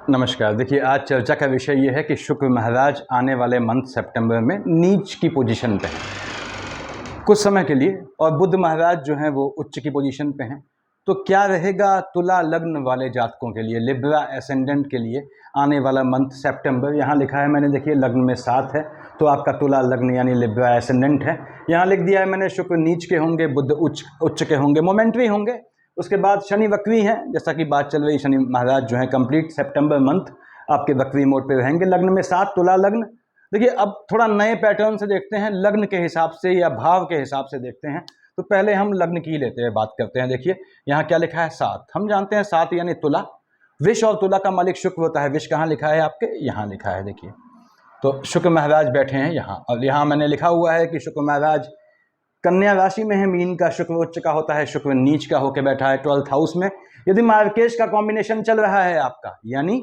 नमस्कार। देखिए, आज चर्चा का विषय ये है कि शुक्र महाराज आने वाले मंथ सितंबर में नीच की पोजीशन पे हैं कुछ समय के लिए, और बुध महाराज जो हैं वो उच्च की पोजीशन पे हैं। तो क्या रहेगा तुला लग्न वाले जातकों के लिए, लिब्रा एसेंडेंट के लिए आने वाला मंथ सितंबर। यहाँ लिखा है मैंने, देखिए लग्न में 7 है तो आपका तुला लग्न यानी लिब्रा एसेंडेंट है। यहाँ लिख दिया है मैंने, शुक्र नीच के होंगे, बुध उच्च के होंगे, मोमेंट्री होंगे। उसके बाद शनि वक्री हैं, जैसा कि बात चल रही, शनि महाराज जो है कंप्लीट सितंबर मंथ आपके वक्री मोड पे रहेंगे। लग्न में 7 तुला लग्न। देखिए अब थोड़ा नए पैटर्न से देखते हैं, लग्न के हिसाब से या भाव के हिसाब से देखते हैं। तो पहले हम लग्न की लेते हैं, बात करते हैं। देखिए यहाँ क्या लिखा है, 7। हम जानते हैं 7 यानी तुला। विष और तुला का मालिक शुक्र होता है। विष कहाँ लिखा है आपके, यहाँ लिखा है। देखिए तो शुक्र महाराज बैठे हैं यहाँ, और यहाँ मैंने लिखा हुआ है कि शुक्र महाराज कन्या राशि में है, मीन का शुक्र उच्च का होता है, शुक्र नीच का होकर बैठा है 12th हाउस में। यदि मार्केश का कॉम्बिनेशन चल रहा है आपका, यानी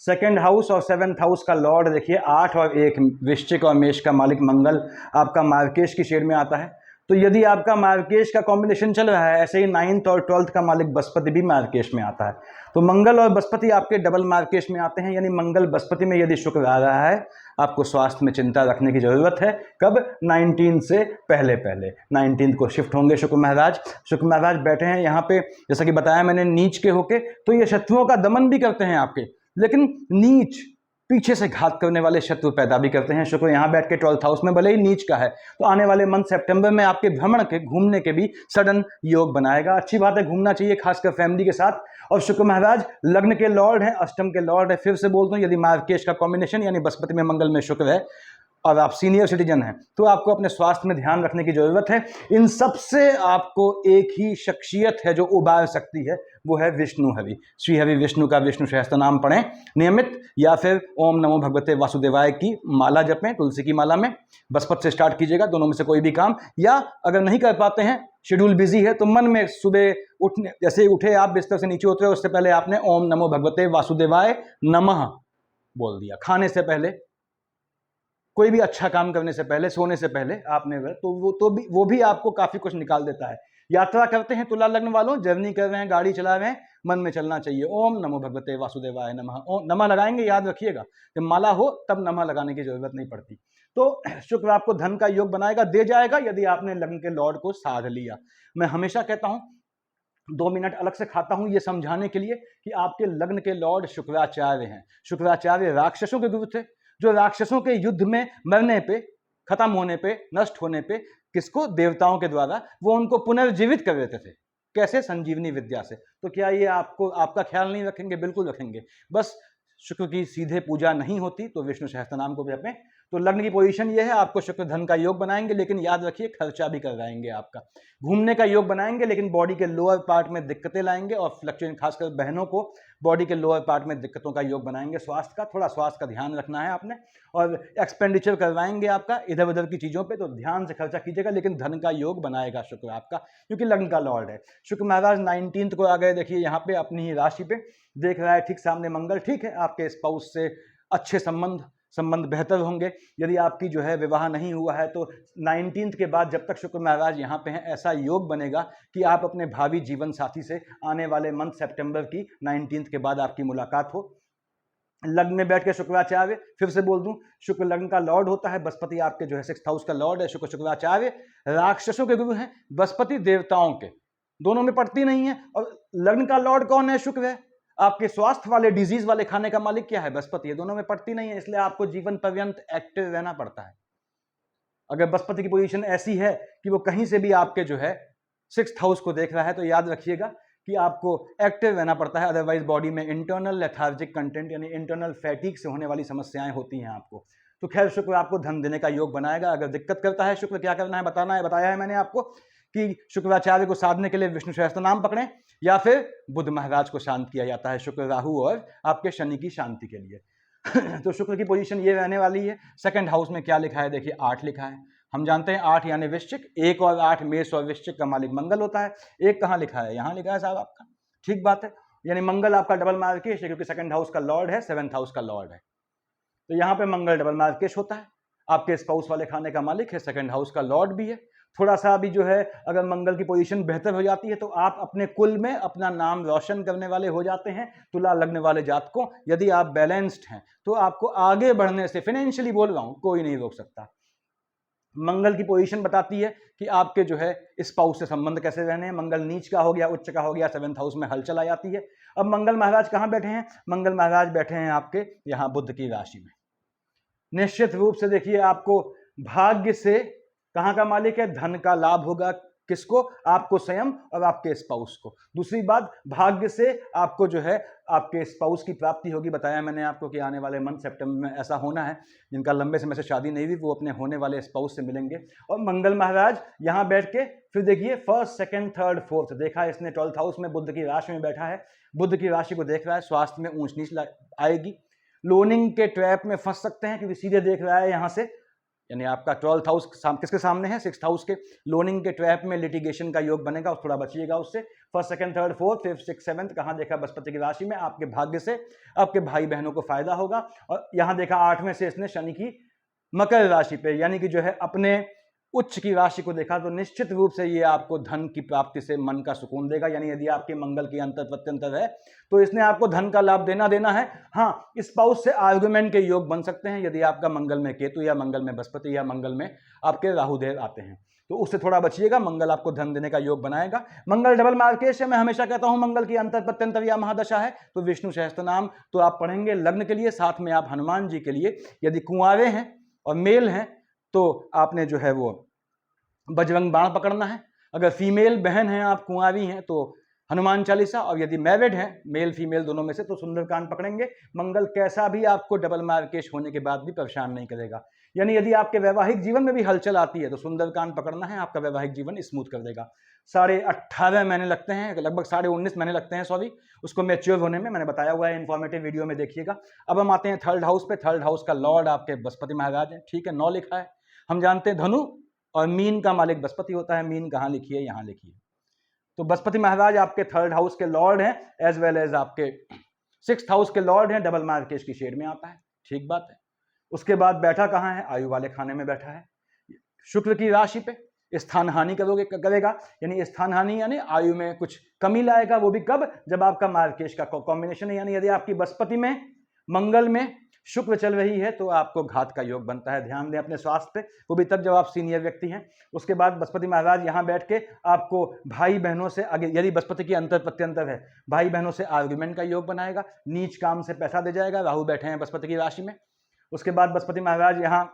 2nd हाउस और 7th हाउस का लॉर्ड देखिए 8 और 1, वृश्चिक और मेष का मालिक मंगल आपका मार्केश की शेड में आता है। तो यदि आपका मार्केश का कॉम्बिनेशन चल रहा है, ऐसे ही 9th और 12th का मालिक बृहस्पति भी मार्केश में आता है। तो मंगल और बृहस्पति आपके डबल मार्केश में आते हैं, यानी मंगल बृहस्पति में यदि शुक्र आ रहा है, आपको स्वास्थ्य में चिंता रखने की जरूरत है। कब? 19 से पहले 19 को शिफ्ट होंगे शुक्र महाराज। शुक्र महाराज बैठे हैं यहाँ पे, जैसा कि बताया मैंने, नीच के होके। तो ये शत्रुओं का दमन भी करते हैं आपके, लेकिन नीच पीछे से घात करने वाले शत्रु पैदा भी करते हैं। शुक्र यहाँ बैठ के 12th हाउस में भले ही नीच का है, तो आने वाले मंथ सितंबर में आपके भ्रमण के, घूमने के भी सडन योग बनाएगा। अच्छी बात है, घूमना चाहिए, खासकर फैमिली के साथ। और शुक्र महाराज लग्न के लॉर्ड है, अष्टम के लॉर्ड है। फिर से बोलता हूँ, यदि मार्केश का कॉम्बिनेशन यानी बृहस्पति में मंगल में शुक्र है और आप सीनियर सिटीजन हैं, तो आपको अपने स्वास्थ्य में ध्यान रखने की जरूरत है। इन सबसे आपको एक ही शख्सियत है जो उबार सकती है, वो है विष्णु हरि। श्री हरि विष्णु का विष्णु सहस्त्र नाम पढ़ें नियमित, या फिर ओम नमो भगवते वासुदेवाय की माला जपें, तुलसी की माला में। बृहस्पति से स्टार्ट कीजिएगा, दोनों में से कोई भी काम। या अगर नहीं कर पाते हैं, शेड्यूल बिजी है, तो मन में सुबह उठने, जैसे ही उठे आप बिस्तर से नीचे उतरे, उससे पहले आपने ओम नमो भगवते वासुदेवाय नमः बोल दिया। खाने से पहले, कोई भी अच्छा काम करने से पहले, सोने से पहले आपने वो भी आपको काफी कुछ निकाल देता है। यात्रा करते हैं तुला लग्न वालों, जर्नी कर रहे हैं, गाड़ी चला रहे हैं, मन में चलना चाहिए ओम नमो भगवते वासुदेवाय नमः। ओम नमः लगाएंगे, याद रखिएगा, जब माला हो तब नमः लगाने की जरूरत नहीं पड़ती। तो शुक्र आपको धन का योग बनाएगा, दे जाएगा, यदि आपने लग्न के लॉर्ड को साध लिया। मैं हमेशा कहता हूं, 2 मिनट अलग से खाता हूं ये समझाने के लिए कि आपके लग्न के लॉर्ड शुक्राचार्य हैं। शुक्राचार्य राक्षसों के गुरु थे, जो राक्षसों के युद्ध में मरने पे, खत्म होने पे, नष्ट होने पे, किसको? देवताओं के द्वारा वो उनको पुनर्जीवित कर देते थे। कैसे? संजीवनी विद्या से। तो क्या ये आपको, आपका ख्याल नहीं रखेंगे? बिल्कुल रखेंगे। बस शुक्र की सीधे पूजा नहीं होती तो विष्णु सहस्त्र नाम को भी जपें। तो लग्न की पोजीशन ये है, आपको शुक्र धन का योग बनाएंगे, लेकिन याद रखिए खर्चा भी करवाएंगे आपका। घूमने का योग बनाएंगे, लेकिन बॉडी के लोअर पार्ट में दिक्कतें लाएंगे, और फ्लक्चुएशन, खासकर बहनों को बॉडी के लोअर पार्ट में दिक्कतों का योग बनाएंगे। स्वास्थ्य का, थोड़ा स्वास्थ्य का ध्यान रखना है आपने। और एक्सपेंडिचर करवाएंगे आपका इधर उधर की चीजों पे, तो ध्यान से खर्चा कीजिएगा, लेकिन धन का योग बनाएगा शुक्र आपका, क्योंकि लग्न का लॉर्ड है। शुक्र महाराज 19 को आ गए, देखिए यहाँ पे अपनी ही राशि पे देख रहा है, ठीक सामने मंगल। ठीक है, आपके स्पाउस से अच्छे संबंध बेहतर होंगे। यदि आपकी जो है विवाह नहीं हुआ है, तो 19 के बाद जब तक शुक्र महाराज यहाँ पे हैं, ऐसा योग बनेगा कि आप अपने भावी जीवन साथी से आने वाले मंथ सितंबर की 19 के बाद आपकी मुलाकात हो। लग्न में बैठ के शुक्राचार्य, फिर से बोल दूं, शुक्र लग्न का लॉर्ड होता है, बृहस्पति आपके जो है 6th हाउस का लॉर्ड है। शुक्राचार्य राक्षसों के गुरु हैं, बृहस्पति देवताओं के, दोनों में पड़ती नहीं है। और लग्न का लॉर्ड कौन है? शुक्र है। आपके स्वास्थ्य वाले, डिजीज वाले खाने का मालिक क्या है? बृहस्पति है। दोनों में पड़ती नहीं है, इसलिए आपको जीवन पर्यंत एक्टिव रहना पड़ता है। अगर बृहस्पति की पोजीशन ऐसी है कि वो कहीं से भी आपके जो है 6th हाउस को देख रहा है, तो याद रखिएगा कि आपको एक्टिव रहना पड़ता है, अदरवाइज बॉडी में इंटरनल लेथार्जिक कंटेंट यानी इंटरनल फैटिक से होने वाली समस्याएं होती हैं आपको। तो खैर, शुक्र आपको धन देने का योग बनाएगा। अगर दिक्कत करता है शुक्र, क्या करना है बताया है मैंने आपको कि शुक्राचार्य को साधने के लिए विष्णु सहस्त्र नाम पकड़ें, या फिर बुध महाराज को शांत किया जाता है, शुक्र राहु और आपके शनि की शांति के लिए। तो शुक्र की पोजीशन ये रहने वाली है। 2nd हाउस में क्या लिखा है? देखिए 8 लिखा है। हम जानते हैं 8 यानी वृश्चिक, 1 और 8 मेष और वृश्चिक का मालिक मंगल होता है। 1 कहाँ लिखा है? यहाँ लिखा है साहब आपका। ठीक बात है, यानी मंगल आपका डबल मार्केश है, क्योंकि 2nd हाउस का लॉर्ड है, 7th हाउस का लॉर्ड है। तो यहाँ पे मंगल डबल मार्केश होता है, आपके स्पाउस वाले खाने का मालिक है, 2nd हाउस का लॉर्ड भी है। थोड़ा सा भी जो है अगर मंगल की पोजीशन बेहतर हो जाती है तो आप अपने कुल में अपना नाम रोशन करने वाले हो जाते हैं। तुला लग्न वाले जातकों, यदि आप बैलेंस्ड हैं तो आपको आगे बढ़ने से, फाइनेंशियली बोल रहा हूं, कोई नहीं रोक सकता। मंगल की पोजीशन बताती है कि आपके जो है स्पाउस से संबंध कैसे रहने हैं। मंगल नीच का हो गया, उच्च का हो गया, 7th हाउस में हलचल आ जाती है। अब मंगल महाराज कहां बैठे हैं? मंगल महाराज बैठे हैं आपके यहां बुध की राशि में। निश्चित रूप से देखिए, आपको भाग्य से कहां का मालिक है? धन का लाभ होगा। किसको? आपको स्वयं और आपके स्पाउस को। दूसरी बात, भाग्य से आपको जो है आपके स्पाउस की प्राप्ति होगी। बताया मैंने आपको कि आने वाले मंथ सितंबर में ऐसा होना है, जिनका लंबे समय से शादी नहीं हुई वो अपने होने वाले स्पाउस से मिलेंगे। और मंगल महाराज यहां बैठ के फिर देखिए 1st, 2nd, 3rd, 4th देखा इसने 12th हाउस में बुध की राशि में बैठा है। बुध की राशि को देख रहा है, स्वास्थ्य में ऊंच नीच आएगी, लोनिंग के ट्रैप में फंस सकते हैं, क्योंकि सीधे देख रहा है यहां से, यानी आपका 12th हाउस किसके सामने है? 6th हाउस के। लोनिंग के ट्रैप में लिटिगेशन का योग बनेगा, थोड़ा बचिएगा उससे। 1st, 2nd, 3rd, 4th, 5th, 6th, 7th कहां देखा? बृहस्पति की राशि में। आपके भाग्य से आपके भाई बहनों को फायदा होगा। और यहां देखा 8वें से इसने शनि की मकर राशि पे, यानी कि जो है अपने उच्च की राशि को देखा, तो निश्चित रूप से ये आपको धन की प्राप्ति से मन का सुकून देगा। यानी यदि आपके मंगल की अंतर प्रत्यंतर है तो इसने आपको धन का लाभ देना है। हाँ, स्पाउस से आर्गुमेंट के योग बन सकते हैं यदि आपका मंगल में केतु या मंगल में बृहस्पति या मंगल में आपके राहुदेव आते हैं, तो उससे थोड़ा बचिएगा। मंगल आपको धन देने का योग बनाएगा। मंगल डबल मार्केश है। मैं हमेशा कहता हूं मंगल की अंतर प्रत्यंतर या महादशा है तो विष्णु सहस्त्र नाम तो आप पढ़ेंगे लग्न के लिए, साथ में आप हनुमान जी के लिए। यदि कुंवारे हैं और मेल हैं तो आपने जो है वो बजरंग बाण पकड़ना है। अगर फीमेल बहन हैं, आप कुंवारी हैं, तो हनुमान चालीसा। और यदि मैरिड हैं, मेल फीमेल दोनों में से, तो सुंदरकांड पकड़ेंगे। मंगल कैसा भी आपको डबल मार्केश होने के बाद भी परेशान नहीं करेगा। यानी यदि आपके वैवाहिक जीवन में भी हलचल आती है तो सुंदरकांड पकड़ना है, आपका वैवाहिक जीवन स्मूथ कर देगा। 18.5 महीने लगते हैं, लगभग 19.5 महीने लगते हैं, सॉरी, उसको मैच्योर होने में। मैंने बताया हुआ है इन्फॉर्मेटिव वीडियो में, देखिएगा। अब हम आते हैं 3rd हाउस पे। 3rd हाउस का लॉर्ड आपके बृहस्पति महाराज है, ठीक है, 9 लिखा है। हम जानते हैं धनु और मीन का मालिक बृहस्पति होता है। मीन कहां लिखी है? यहां लिखी है। तो बृहस्पति महाराज आपके 3rd हाउस के लॉर्ड हैं, एज वेल एज आपके 6th हाउस के लॉर्ड हैं। डबल मार्केश की शेड में आता है, ठीक बात है। उसके बाद बैठा कहां है? आयु वाले खाने में बैठा है, शुक्र की राशि पे। स्थान हानि करेगा, यानी स्थान हानि यानी आयु में कुछ कमी लाएगा। वो भी कब? जब आपका मार्केश का कॉम्बिनेशन है, यानी यदि आपकी बृहस्पति में मंगल में शुक्र चल रही है तो आपको घात का योग बनता है। ध्यान दें अपने स्वास्थ्य पे, वो भी तब जब आप सीनियर व्यक्ति हैं। उसके बाद बृहस्पति महाराज यहां बैठ के आपको भाई बहनों से आगे, यदि बृहस्पति की अंतर प्रत्यंतर है, भाई बहनों से आर्गुमेंट का योग बनाएगा। नीच काम से पैसा दे जाएगा। राहु बैठे हैं बृहस्पति की राशि में। उसके बाद बृहस्पति महाराज यहां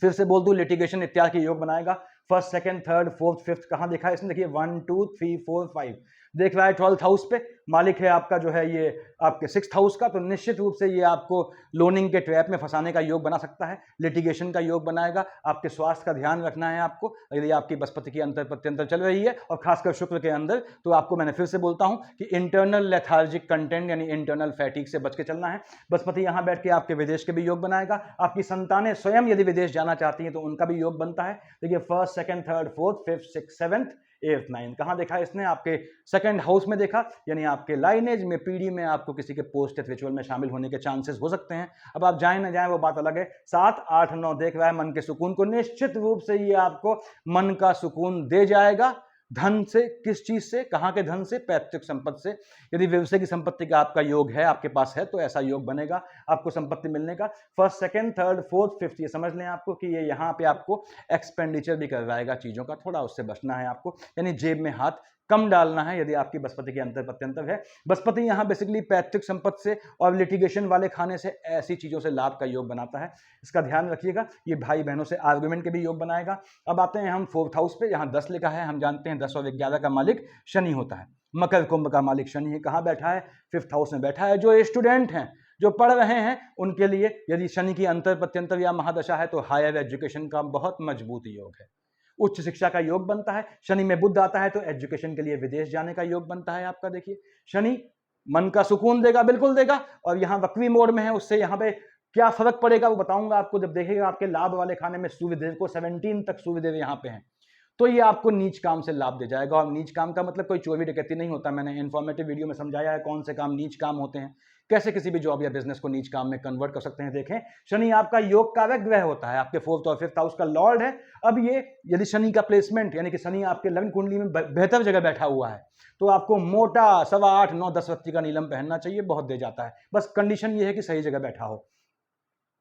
फिर से बोल दूं, लिटिगेशन इत्यादि के योग बनाएगा। 1st, 2nd, 3rd, 4th, 5th कहां देखा है इसने? देखिए 1, 2, 3, 4, 5 देख रहा है। 12th हाउस पे मालिक है आपका जो है ये आपके 6th हाउस का, तो निश्चित रूप से ये आपको लोनिंग के ट्रैप में फंसाने का योग बना सकता है, लिटिगेशन का योग बनाएगा। आपके स्वास्थ्य का ध्यान रखना है आपको, यदि आपकी बृहस्पति की अंतर प्रत्यंतर चल रही है और खासकर शुक्र के अंदर, तो आपको मैंने फिर से बोलता हूं कि इंटरनल लेथार्जिक कंटेंट यानी इंटरनल फैटिक से बच के चलना है। बृहस्पति यहां बैठ के आपके विदेश के भी योग बनाएगा। आपकी संतानें स्वयं यदि विदेश जाना चाहती हैं तो उनका भी योग बनता है। देखिए 1st, 2nd, 3rd, 4th, 5th, 6th, 7th, 8th, 9th कहां देखा है इसने? आपके 2nd हाउस में देखा, यानी आपके लाइनेज में, पीढ़ी में आपको किसी के पोस्ट रिचुअल में शामिल होने के चांसेस हो सकते हैं। अब आप जाएं ना जाएं वो बात अलग है। 7, 8, 9 देख रहा है मन के सुकून को। निश्चित रूप से ये आपको मन का सुकून दे जाएगा। धन से, किस चीज से? कहां के धन से? पैतृक संपत्ति से। यदि व्यवसाय की संपत्ति का आपका योग है, आपके पास है, तो ऐसा योग बनेगा आपको संपत्ति मिलने का। 1st, 2nd, 3rd, 4th, 5th ये समझ लें आपको कि ये यहां पे आपको एक्सपेंडिचर भी करवाएगा चीजों का, थोड़ा उससे बचना है आपको, यानी जेब में हाथ कम डालना है यदि आपकी बृहस्पति की अंतर प्रत्यंतर है। बृहस्पति यहां बेसिकली पैतृक संपत्ति से और लिटिगेशन वाले खाने से, ऐसी चीजों से लाभ का योग बनाता है, इसका ध्यान रखिएगा। ये भाई बहनों से आर्गुमेंट के भी योग बनाएगा। अब आते हैं हम 4th हाउस पे। यहां 10 लिखा है, हम जानते हैं 10 और 11 का मालिक शनि होता है। मकर कुंभ का मालिक शनि है। कहां बैठा है? 5th हाउस में बैठा है। जो स्टूडेंट हैं, जो पढ़ रहे हैं, उनके लिए यदि शनि की अंतर प्रत्यंतर या महादशा है तो हायर एजुकेशन का बहुत मजबूत योग है, उच्च शिक्षा का योग बनता है। शनि में बुध आता है तो एजुकेशन के लिए विदेश जाने का योग बनता है आपका। देखिए शनि मन का सुकून देगा, बिल्कुल देगा। और यहां वक्री मोड में है, उससे यहां पे क्या फर्क पड़ेगा वो बताऊंगा आपको जब देखेगा आपके लाभ वाले खाने में सूर्यदेव को 17 तक सूर्यदेव यहां पे हैं, तो ये आपको नीच काम से लाभ दे जाएगा। और नीच काम का मतलब कोई चोरी डकैती नहीं होता। मैंने इन्फॉर्मेटिव वीडियो में समझाया है कौन से काम नीच काम होते हैं। कैसे किसी भी जॉब या बिजनेस को नीच काम में कन्वर्ट कर सकते हैं देखें। शनि आपका योग कारक ग्रह होता है, आपके 4th और 5th हाउस का लॉर्ड है। अब ये यदि शनि का प्लेसमेंट यानी कि शनि आपके लग्न कुंडली में बेहतर जगह बैठा हुआ है तो आपको मोटा 8.25, 9, 10 रत्ती का नीलम पहनना चाहिए, बहुत दे जाता है। बस कंडीशन ये है कि सही जगह बैठा हो।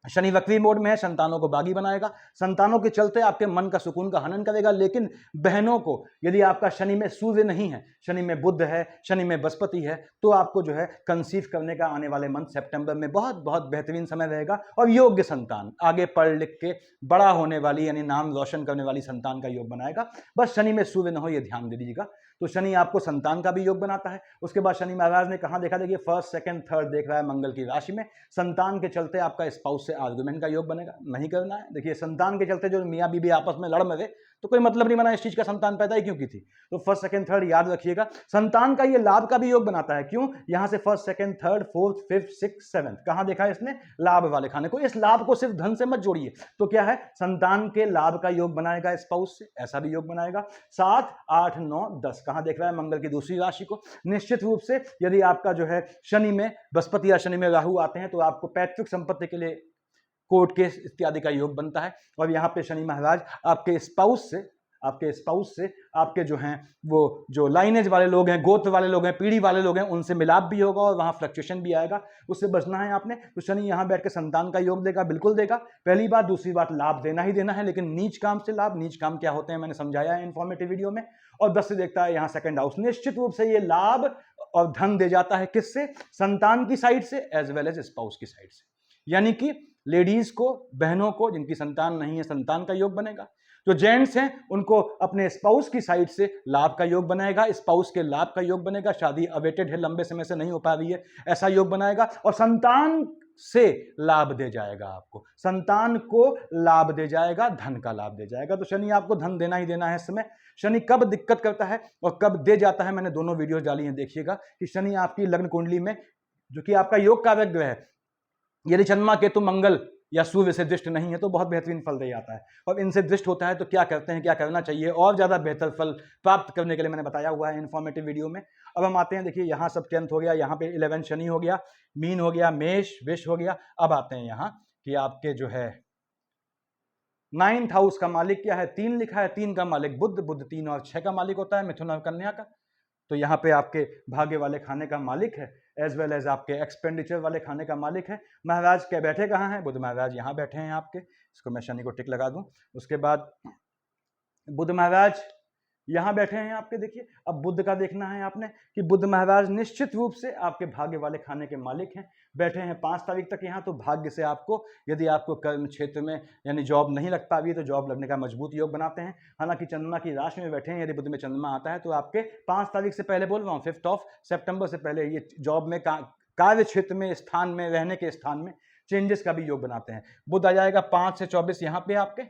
शनि वक्री मोड में है, संतानों को बागी बनाएगा, संतानों के चलते आपके मन का सुकून का हनन करेगा। लेकिन बहनों को यदि आपका शनि में सूर्य नहीं है, शनि में बुध है, शनि में बृहस्पति है, तो आपको जो है कंसीव करने का आने वाले मंथ सितंबर में बहुत बहुत बेहतरीन समय रहेगा। और योग्य संतान, आगे पढ़ लिख के बड़ा होने वाली यानी नाम रोशन करने वाली संतान का योग बनाएगा। बस शनि में सूर्य न हो, यह ध्यान दे दीजिएगा। तो शनि आपको संतान का भी योग बनाता है। उसके बाद शनि महाराज ने कहाँ देखा, देखिए 1st, 2nd, 3rd देख रहा है मंगल की राशि में। संतान के चलते आपका स्पाउस से आर्गुमेंट का योग बनेगा, नहीं करना है। देखिए संतान के चलते जो मियाँ बीबी आपस में लड़ मरे तो कोई मतलब नहीं बना इस चीज का, संतान पैदा ही क्यों की थी। तो 1st, 2nd, 3rd याद रखिएगा। संतान का ये लाभ का भी योग बनाता है। क्यों? यहां से 1st, 2nd, 3rd, 4th, 5th, 6th, 7th कहां देखा है इसने, लाभ वाले खाने को। इस लाभ को सिर्फ धन से मत जोड़िए। तो क्या है, संतान के लाभ का योग बनाएगा स्पाउस से, ऐसा भी योग बनाएगा। 7, 8, 9, 10 कहां देख रहा है, मंगल की दूसरी राशि को। निश्चित रूप से यदि आपका जो है शनि में बृहस्पति या शनि में राहु आते हैं तो आपको पैतृक संपत्ति के लिए कोर्ट केस इत्यादि का योग बनता है। और यहाँ पे शनि महाराज आपके स्पाउस से आपके जो हैं वो जो लाइनेज वाले लोग हैं, गोत्र वाले लोग हैं, पीढ़ी वाले लोग हैं, उनसे मिलाप भी होगा और वहाँ फ्लक्चुएशन भी आएगा, उससे बचना है आपने। तो शनि यहाँ बैठ के संतान का योग देगा, बिल्कुल देगा। पहली बात। दूसरी बात, लाभ देना ही देना है, लेकिन नीच काम से लाभ। नीच काम क्या होते हैं मैंने समझाया है इन्फॉर्मेटिव वीडियो में। और 10 से देखता है यहाँ 2nd हाउस। निश्चित रूप से ये लाभ और धन दे जाता है, किससे, संतान की साइड से एज वेल एज स्पाउस की साइड से। यानी कि लेडीज को, बहनों को जिनकी संतान नहीं है, संतान का योग बनेगा। जो जेंट्स हैं उनको अपने स्पाउस की साइड से लाभ का योग बनाएगा, स्पाउस के लाभ का योग बनेगा। शादी अवेटेड है, लंबे समय से नहीं हो पा रही है, ऐसा योग बनाएगा। और संतान से लाभ दे जाएगा, आपको संतान को लाभ दे जाएगा, धन का लाभ दे जाएगा। तो शनि आपको धन देना ही देना है इस समय। शनि कब दिक्कत करता है और कब दे जाता है, मैंने दोनों वीडियो डाली हैं, देखिएगा कि शनि आपकी लग्न कुंडली में, जो कि आपका योग कारक ग्रह है, यदि चंद्रमा केतु मंगल या सूर्य से दृष्ट नहीं है तो बहुत बेहतरीन फल दे जाता है। और इनसे दृष्ट होता है तो क्या करते हैं, क्या करना चाहिए और ज्यादा बेहतर फल प्राप्त करने के लिए मैंने बताया हुआ है इन्फॉर्मेटिव वीडियो में। अब हम आते हैं, देखिए यहाँ सब 10th हो गया, यहाँ पे 11 शनि हो गया, मीन हो गया, मेष वृष हो गया। अब आते हैं यहाँ कि आपके जो है 9th हाउस का मालिक क्या है, 3 लिखा है, 3 का मालिक बुध, बुध 3 और 6 का मालिक होता है, मिथुन और कन्या का। तो यहाँ पे आपके भाग्य वाले खाने का मालिक है, एज वेल एज आपके एक्सपेंडिचर वाले खाने का मालिक है। महाराज क्या बैठे कहाँ हैं, बुध महाराज यहाँ बैठे हैं आपके। इसको मैं शनि को टिक लगा दूं। उसके बाद बुध महाराज यहाँ बैठे हैं आपके। देखिए अब बुध का देखना है आपने कि बुध महाराज निश्चित रूप से आपके भाग्य वाले खाने के मालिक हैं, बैठे हैं 5 तारीख तक यहाँ। तो भाग्य से आपको, यदि आपको कर्म क्षेत्र में यानी जॉब नहीं लग पा रही है तो जॉब लगने का मजबूत योग बनाते हैं। हालांकि चंद्रमा की राशि में बैठे हैं, यदि बुध में चंद्रमा आता है तो आपके 5 तारीख से पहले, बोल रहा हूँ 5 सितंबर से पहले, ये जॉब में, कार्य क्षेत्र में, स्थान में, रहने के स्थान में चेंजेस का भी योग बनाते हैं। बुध आ जाएगा 5 से 24 यहाँ पे आपके।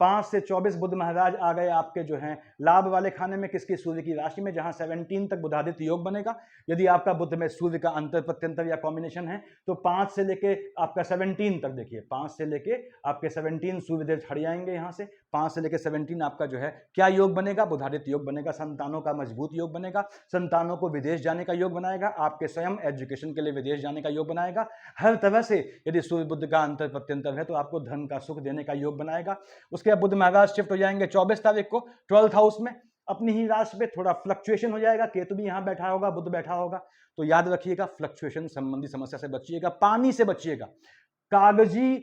5 से 24 बुध महाराज आ गए आपके जो हैं लाभ वाले खाने में, किसकी, सूर्य की राशि में, जहां 17 तक बुधादित्य योग बनेगा। यदि आपका बुध में सूर्य का अंतर प्रत्यंतर या कॉम्बिनेशन है तो 5 से लेके आपका 17 तक, देखिए 5 से लेके आपके 17 सूर्यदेव हट जाएंगे यहाँ से। 5 से लेके 17 आपका जो है क्या योग बनेगा, बुधादित्य योग बनेगा, संतानों का मजबूत योग बनेगा, संतानों को विदेश जाने का योग बनाएगा, आपके स्वयं एजुकेशन के लिए विदेश जाने का योग बनाएगा। हर तरह से यदि सूर्य बुध का अंतर प्रत्यंतर है तो आपको धन का सुख देने का योग बनाएगा। उसके बाद बुध महाराज शिफ्ट हो जाएंगे 24 तारीख को 12th हाउस में, अपनी ही राशि पे थोड़ा फ्लक्चुएशन हो जाएगा। केतु भी यहां बैठा होगा, बुध बैठा होगा, तो याद रखिएगा फ्लक्चुएशन संबंधी समस्या से बचिएगा, पानी से बचिएगा, कागजी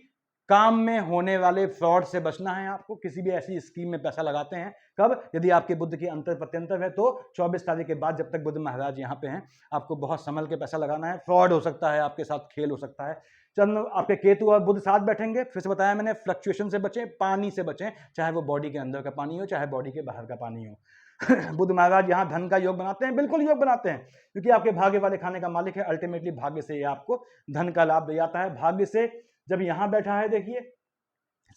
काम में होने वाले फ्रॉड से बचना है आपको। किसी भी ऐसी स्कीम में पैसा लगाते हैं, कब, यदि आपके बुध की अंतर प्रत्यंतर है तो 24 तारीख के बाद, जब तक बुध महाराज यहाँ पे हैं, आपको बहुत संभल के पैसा लगाना है। फ्रॉड हो सकता है आपके साथ, खेल हो सकता है। चंद्र आपके केतु और बुध साथ बैठेंगे, फिर से बताया मैंने, फ्लक्चुएशन से बचें, पानी से बचें, चाहे वो बॉडी के अंदर का पानी हो चाहे बॉडी के बाहर का पानी हो। बुध महाराज यहाँ धन का योग बनाते हैं, बिल्कुल योग बनाते हैं, क्योंकि आपके भाग्य वाले खाने का मालिक है। अल्टीमेटली भाग्य से ये आपको धन का लाभ दे जाता है। भाग्य से जब यहाँ बैठा है, देखिए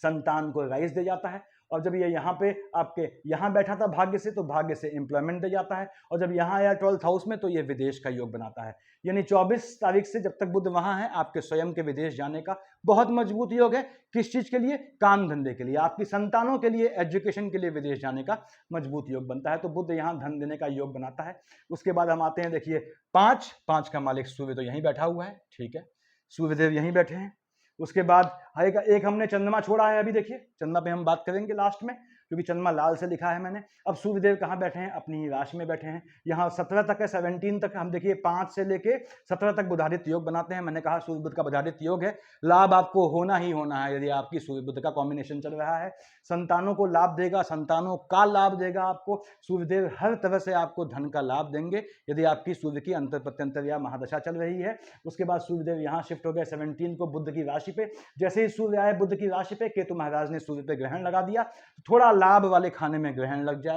संतान को राइज दे जाता है, और जब ये यहाँ पे आपके यहाँ बैठा था भाग्य से, तो भाग्य से एम्प्लॉयमेंट दे जाता है, और जब यहाँ आया 12th हाउस में तो ये विदेश का योग बनाता है। यानी 24 तारीख से जब तक बुध वहाँ है, आपके स्वयं के विदेश जाने का बहुत मजबूत योग है। किस चीज के लिए? काम धंधे के लिए, आपकी संतानों के लिए, एजुकेशन के लिए विदेश जाने का मजबूत योग बनता है। तो बुध यहाँ धन देने का योग बनाता है। उसके बाद हम आते हैं, देखिए 5 का मालिक सूर्य तो यहीं बैठा हुआ है, ठीक है, सूर्यदेव यहीं बैठे हैं। उसके बाद एक हमने चंद्रमा छोड़ा है, अभी देखिए चंद्रमा पे हम बात करेंगे लास्ट में, क्योंकि चंद्रमा लाल से लिखा है मैंने। अब सूर्यदेव कहाँ बैठे हैं? अपनी ही राशि में बैठे हैं। यहाँ 17 तक है, 17 तक हम देखिए 5 से लेके 17 तक बुधादित्य योग बनाते हैं। मैंने कहा सूर्य बुध का बुधादित्य योग है, लाभ आपको होना ही होना है यदि आपकी सूर्य बुध का कॉम्बिनेशन चल रहा है। संतानों को लाभ देगा, संतानों का लाभ देगा आपको सूर्यदेव, हर तरह से आपको धन का लाभ देंगे यदि आपकी सूर्य की अंतर प्रत्यंतर या महादशा चल रही है। उसके बाद सूर्यदेव यहाँ शिफ्ट हो गए 17 को बुध की राशि पे। जैसे ही सूर्य आए बुध की राशि पे, केतु महाराज ने सूर्य पे ग्रहण लगा दिया, थोड़ा लाभ वाले खाने में ग्रहण लग जाएगा।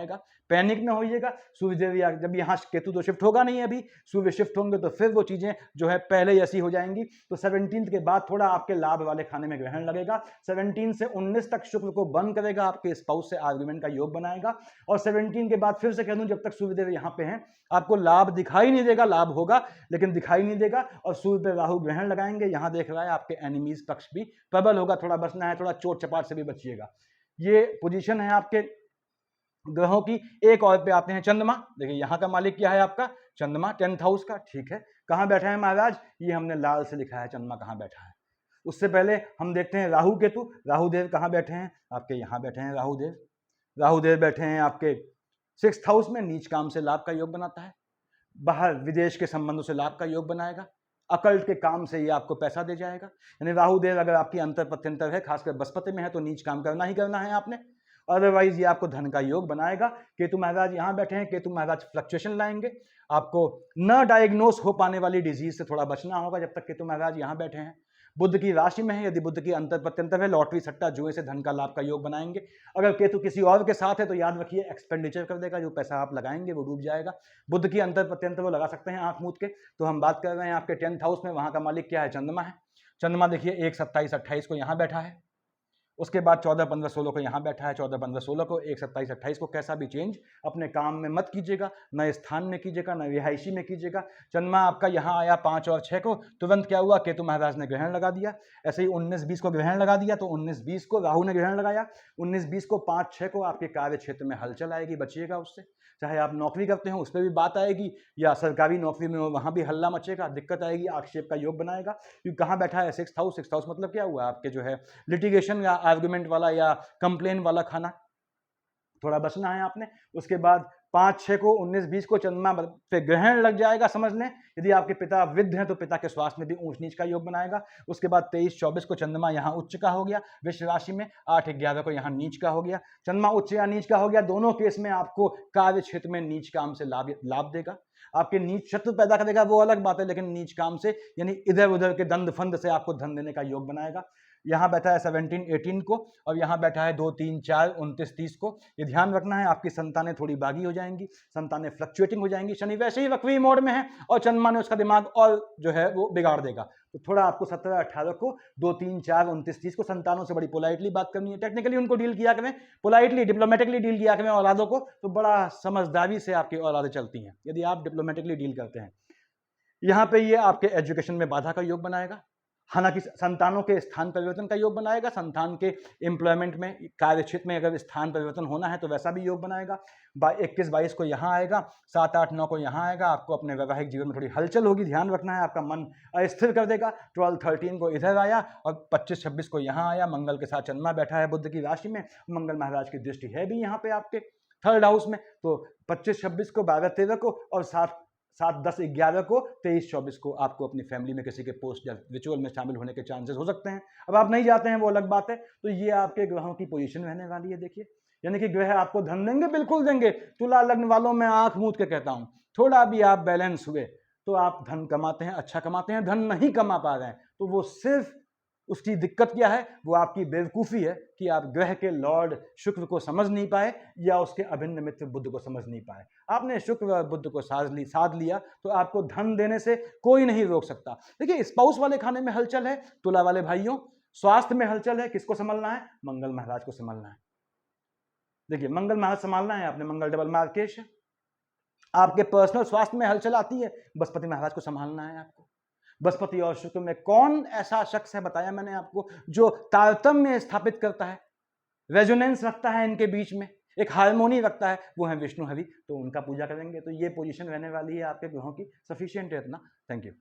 पैनिक न होइएगा, सूर्यदेव जब यहाँ केतु तो शिफ्ट होगा नहीं, अभी सूर्य शिफ्ट होंगे तो फिर वो चीजें जो है पहले ऐसी हो जाएंगी। तो 17 के बाद थोड़ा आपके लाभ वाले खाने में ग्रहण लगेगा। 17 से 19 तक शुक्र को बंद करेगा, आपके स्पाउस से आर्गुमेंट का योग बनाएगा। और 17 के बाद फिर से कह दूं, जब तक सूर्यदेव यहाँ पे हैं आपको लाभ दिखाई नहीं देगा, लाभ होगा लेकिन दिखाई नहीं देगा। और सूर्य पे राहु ग्रहण लगाएंगे, यहाँ देख रहा है आपके एनिमीज पक्ष भी प्रबल होगा, थोड़ा बचना है, थोड़ा चोट चपाट से भी बचिएगा। ये पोजीशन है आपके ग्रहों की। एक और पे आते हैं चंद्रमा। देखिए यहाँ का मालिक क्या है? आपका चंद्रमा 10th हाउस का, ठीक है। कहाँ बैठा है महाराज? ये हमने लाल से लिखा है चंद्रमा कहाँ बैठा है। उससे पहले हम देखते हैं राहु केतु। राहुदेव कहाँ बैठे हैं? आपके यहाँ बैठे हैं राहुदेव। राहुदेव बैठे हैं आपके 6th हाउस में, नीच काम से लाभ का योग बनाता है, बाहर विदेश के संबंधों से लाभ का योग बनाएगा, अकल्ट के काम से ये आपको पैसा दे जाएगा। यानी राहुदेव अगर आपकी अंतर प्रत्यंतर है, खासकर बृहस्पति में है, तो नीच काम करना ही करना है आपने, अदरवाइज ये आपको धन का योग बनाएगा। केतु महाराज यहाँ बैठे हैं, केतु महाराज फ्लक्चुएशन लाएंगे, आपको न डायग्नोस हो पाने वाली डिजीज से थोड़ा बचना होगा जब तक केतु महाराज यहाँ बैठे हैं। बुध की राशि में है, यदि बुध की अंतर प्रत्यंतर है, लॉटरी सट्टा जुए से धन का लाभ का योग बनाएंगे। अगर केतु किसी और के साथ है तो याद रखिए एक्सपेंडिचर कर देगा, जो पैसा आप लगाएंगे वो डूब जाएगा। बुध की अंतर प्रत्यंतर वो लगा सकते हैं आंख मूंद के। तो हम बात कर रहे हैं आपके 10th हाउस में, वहां का मालिक क्या है? चंद्रमा है। चंद्रमा देखिए 1, 27, 28 को यहाँ बैठा है। उसके बाद 14, 15, 16 को यहाँ बैठा है। 14, 15, 16 को, 1, 27, 28 को कैसा भी चेंज अपने काम में मत कीजिएगा, नए स्थान में कीजिएगा, नए रिहायशी में कीजिएगा। चंद्रमा आपका यहाँ आया 5 और 6 को, तुरंत क्या हुआ? केतु महाराज ने ग्रहण लगा दिया। ऐसे ही 19, 20 को ग्रहण लगा दिया, तो 19, 20 को राहु ने ग्रहण लगाया। 19, 20 को 5, 6 को आपके कार्य क्षेत्र में हलचल आएगी, बचिएगा उससे। चाहे आप नौकरी करते हो उस पर भी बात आएगी, या सरकारी नौकरी में हो वहाँ भी हल्ला मचेगा, दिक्कत आएगी, आक्षेप का योग बनाएगा। क्योंकि कहाँ बैठा है? 6th house. 6th हाउस मतलब क्या हुआ? आपके जो है लिटिगेशन या आर्गुमेंट वाला या कंप्लेन वाला खाना, थोड़ा बचना है आपने। उसके बाद 5, 6 को, 19, 20 को चंद्रमा पे ग्रहण लग जाएगा, समझ लें। यदि आपके पिता वृद्ध हैं तो पिता के स्वास्थ्य में भी ऊंच नीच का योग बनाएगा। उसके बाद 23, 24 को चंद्रमा यहाँ उच्च का हो गया वृष राशि में। 8, 11 को यहाँ नीच का हो गया। चंद्रमा उच्च या नीच का हो गया, दोनों केस में आपको कार्य क्षेत्र में नीच काम से लाभ देगा। आपके नीच शत्रु पैदा करेगा वो अलग बात है, लेकिन नीच काम से यानी इधर उधर के दंड फंद से आपको धन देने का योग बनाएगा। यहाँ बैठा है 17, 18 को, और यहाँ बैठा है 2, 3, 4, 29, 30 को। ये ध्यान रखना है, आपकी संतानें थोड़ी बागी हो जाएंगी, संतानें फ्लक्चुएटिंग हो जाएंगी। शनि वैसे ही वक्री मोड में है और चंद्रमा ने उसका दिमाग और जो है वो बिगाड़ देगा। तो थोड़ा आपको 17, 18 को, 2, 3, 4, 29, 30 को संतानों से बड़ी पोलाइटली बात करनी है। टेक्निकली उनको डील किया करें, पोलाइटली डिप्लोमेटिकली डील किया करें औलादों को, तो बड़ा समझदारी से आपकी औलादें चलती हैं यदि आप डिप्लोमेटिकली डील करते हैं। यहाँ पे ये आपके एजुकेशन में बाधा का योग बनाएगा। हालांकि संतानों के स्थान परिवर्तन का योग बनाएगा। संतान के एम्प्लॉयमेंट में, कार्य क्षेत्र में अगर स्थान परिवर्तन होना है तो वैसा भी योग बनाएगा। 21, 22 को यहाँ आएगा, 7, 8, 9 को यहाँ आएगा। आपको अपने वैवाहिक जीवन में थोड़ी हलचल होगी, ध्यान रखना है, आपका मन अस्थिर कर देगा। 12, 13 को इधर आया और 25, 26 को यहाँ आया। मंगल के साथ चंद्रमा बैठा है बुध की राशि में। मंगल महाराज की दृष्टि है भी यहाँ पे आपके 3rd हाउस में। तो 25, 26 को, 12, 13 को और 7, 10, 11 को, 23, 24 को आपको अपनी फैमिली में किसी के पोस्ट या रिचुअल में शामिल होने के चांसेस हो सकते हैं। अब आप नहीं जाते हैं वो अलग बात है। तो ये आपके ग्रहों की पोजीशन रहने वाली है। देखिए, यानी कि ग्रह आपको धन देंगे, बिल्कुल देंगे। तुला लग्न वालों में आंख मूंद के कहता हूं, थोड़ा भी आप बैलेंस हुए तो आप धन कमाते हैं, अच्छा कमाते हैं। धन नहीं कमा पा रहे हैं तो वो सिर्फ उसकी दिक्कत क्या है? वो आपकी बेवकूफ़ी है कि आप ग्रह के लॉर्ड शुक्र को समझ नहीं पाए या उसके अभिन्न मित्र बुध को समझ नहीं पाए। आपने शुक्र और बुध को साध लिया तो आपको धन देने से कोई नहीं रोक सकता। देखिए, स्पाउस वाले खाने में हलचल है, तुला वाले भाइयों, स्वास्थ्य में हलचल है। किसको संभलना है? मंगल महाराज को संभलना है। देखिए मंगल महाराज संभालना है आपने, मंगल डबल मार्केश है, आपके पर्सनल स्वास्थ्य में हलचल आती है, बृहस्पति महाराज को संभालना है आपको। बृहस्पति और शुक्र में कौन ऐसा शख्स है, बताया मैंने आपको, जो तारतम्य स्थापित करता है, रेजोनेंस रखता है इनके बीच में, एक हार्मोनी रखता है, वो है विष्णु हरि। तो उनका पूजा करेंगे तो ये पोजीशन रहने वाली है आपके ग्रहों की। सफिशिएंट है इतना। Thank you.